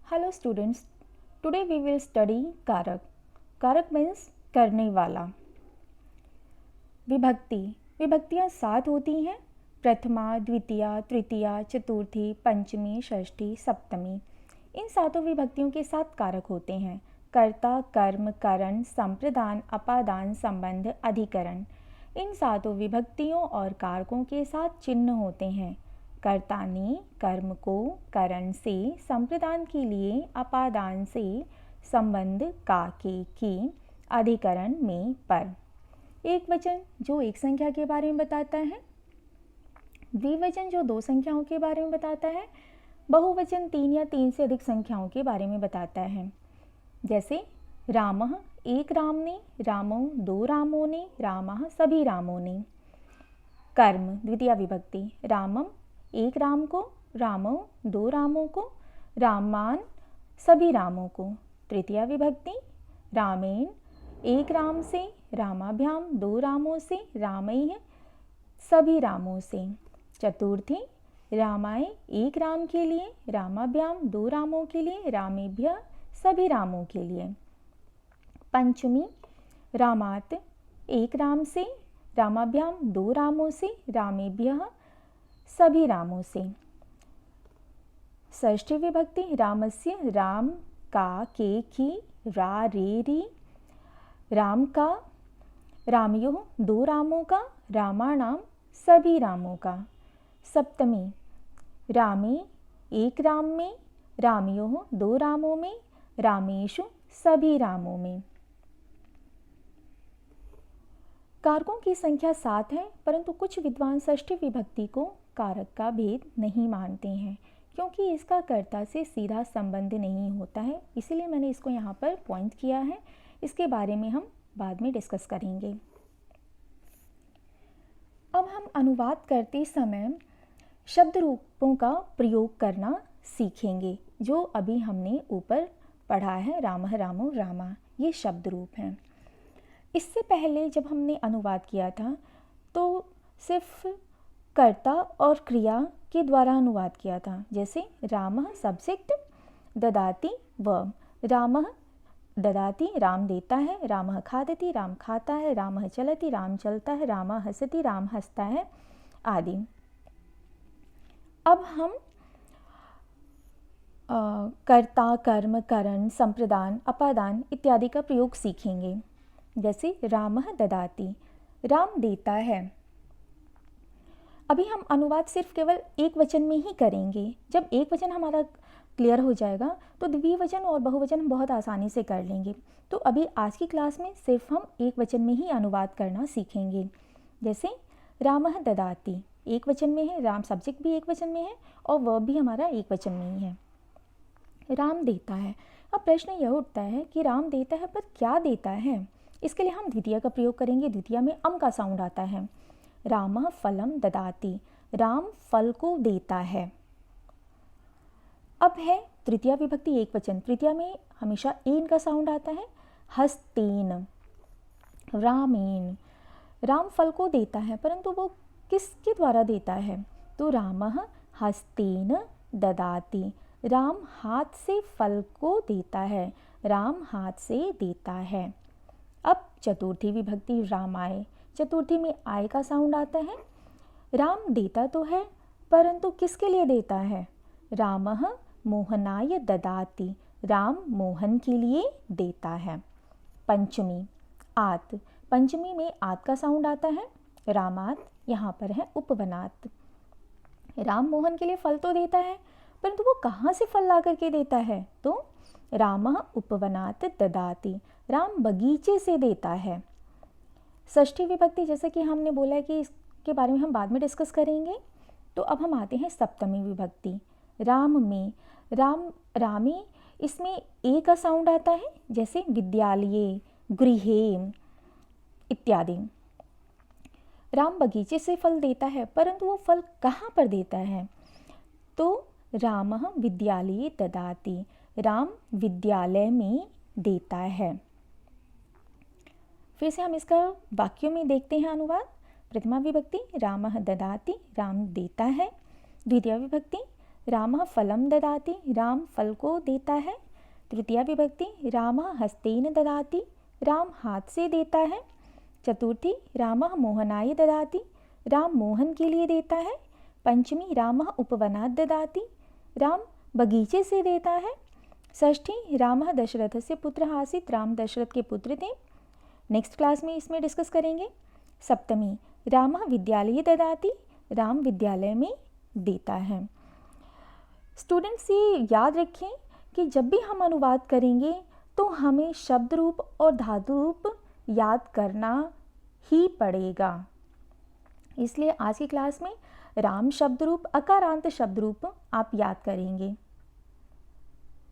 Hello students, today we will study कारक. कारक means करने वाला. विभक्ति. विभक्तियाँ 7 होती हैं. प्रथमा, द्वितीया, तृतीया, चतुर्थी, पंचमी, षष्ठी, सप्तमी. इन सातों विभक्तियों के 7 कारक होते हैं. कर्ता, कर्म, करण, संप्रदान, अपादान, संबंध, अधिकरण. इन सातों विभक्तियों और कारकों के 7 चिन्ह होते हैं. कर्ता ने कर्म को करण से, संप्रदान के लिए अपादान से, संबंध का के की, अधिकरण में पर. एक वचन जो एक संख्या के बारे में बताता है. द्विवचन जो 2 संख्याओं के बारे में बताता है. बहुवचन 3 या 3 से अधिक संख्याओं के बारे में बताता है. जैसे रामः एक राम ने, रामौ 2 रामों ने, रामः सभी रामों ने. कर्म द्वितीया विभक्ति. रामम एक राम को, रामौ 2 रामों को, रामान सभी रामों को. तृतीया विभक्ति. रामेण एक राम से, रामाभ्याम 2 रामों से, रामैः सभी रामों से. चतुर्थी. रामाय एक राम के लिए, रामाभ्याम 2 रामों के लिए, रामेभ्यः सभी रामों के लिए. पंचमी. रामात् एक राम से, रामाभ्याम 2 रामों से, रामेभ्यः सभी रामों से. षष्ठी विभक्ति. रामस्य राम का के की, रा रे री, राम का, रामयोः 2 रामों का, रामाणाम सभी रामों का. सप्तमी. रामे एक राम में, रामयोः 2 रामों में, रामेषु सभी रामों में. कारकों की संख्या 7 है, परंतु कुछ विद्वान षष्ठी विभक्ति को कारक का भेद नहीं मानते हैं, क्योंकि इसका कर्ता से सीधा संबंध नहीं होता है. इसीलिए मैंने इसको यहाँ पर पॉइंट किया है. इसके बारे में हम बाद में डिस्कस करेंगे. अब हम अनुवाद करते समय शब्द रूपों का प्रयोग करना सीखेंगे, जो अभी हमने ऊपर पढ़ा है. रामः रामो रामा, ये शब्द रूप हैं. इससे पहले जब हमने अनुवाद किया था तो सिर्फ कर्ता और क्रिया के द्वारा अनुवाद किया था. जैसे रामः सब्जेक्ट, ददाति वर्ब. रामः ददाति राम देता है, रामः खादति राम खाता है, रामः चलति राम चलता है, रामः हसति राम हंसता है आदि. अब हम कर्ता, कर्म, करण, संप्रदान, अपादान इत्यादि का प्रयोग सीखेंगे. जैसे रामः ददाति, राम देता है. अभी हम अनुवाद सिर्फ केवल एक वचन में ही करेंगे. जब एक वचन हमारा क्लियर हो जाएगा तो द्विवचन और बहुवचन हम बहुत आसानी से कर लेंगे. तो अभी आज की क्लास में सिर्फ हम एक वचन में ही अनुवाद करना सीखेंगे. जैसे रामः ददाति एक वचन में है, राम सब्जेक्ट भी एक वचन में है और वर्ब भी हमारा एक वचन में ही है. राम देता है. अब प्रश्न यह उठता है कि राम देता है पर क्या देता है. इसके लिए हम द्वितीया का प्रयोग करेंगे. द्वितीया में अम का साउंड आता है. रामः फलम ददाति, राम फल को देता है. अब है तृतीया विभक्ति एक वचन. तृतीया में हमेशा एन का साउंड आता है. हस्तेन, रामेन, राम फल को देता है, परंतु वो किसके द्वारा देता है. तो रामः हस्तेन ददाति, राम हाथ से फल को देता है, राम हाथ से देता है. अब चतुर्थी विभक्ति रामाय. चतुर्थी में आय का साउंड आता है. राम देता तो है, परंतु किसके लिए देता है. रामः मोहनाय ददाति, राम मोहन के लिए देता है. पंचमी आत. पंचमी में आत का साउंड आता है. रामात यहाँ पर है उपवनात. राम मोहन के लिए फल तो देता है, परंतु वो कहाँ से फल ला करके देता है. तो रामः उपवनात ददाति, राम बगीचे से देता है. षष्ठी विभक्ति जैसे कि हमने बोला है कि इसके बारे में हम बाद में डिस्कस करेंगे. तो अब हम आते हैं सप्तमी विभक्ति. राम में. राम रामे, इसमें ए का साउंड आता है. जैसे विद्यालये, गृहे इत्यादि. राम बगीचे से फल देता है, परंतु वो फल कहाँ पर देता है. तो रामः विद्यालये ददाति, राम विद्यालय में देता है. फिर से हम इसका वाक्यों में देखते हैं अनुवाद. प्रथमा विभक्ति रामः ददाति, राम देता है. द्वितीया विभक्ति रामः फलं ददाति, राम फल को देता है। तृतीया विभक्ति, रामः हस्तेन ददाति, राम हाथ से देता है। चतुर्थी, रामः मोहनाय ददाति, राम मोहन के लिए देता है। पंचमी, रामः उपवनात् ददाति, राम बगीचे से देता है। षष्ठी, रामः दशरथस्य पुत्रः आसीत्, राम दशरथ के पुत्र थे। नेक्स्ट क्लास में इसमें डिस्कस करेंगे। सप्तमी, रामः विद्यालये ददाति, राम विद्यालय में देता है। स्टूडेंट्स ये याद रखें कि जब भी हम अनुवाद करेंगे तो हमें शब्द रूप और धातु रूप याद करना ही पड़ेगा। इसलिए आज की क्लास में राम शब्द रूप, अकारांत शब्द रूप आप याद करेंगे।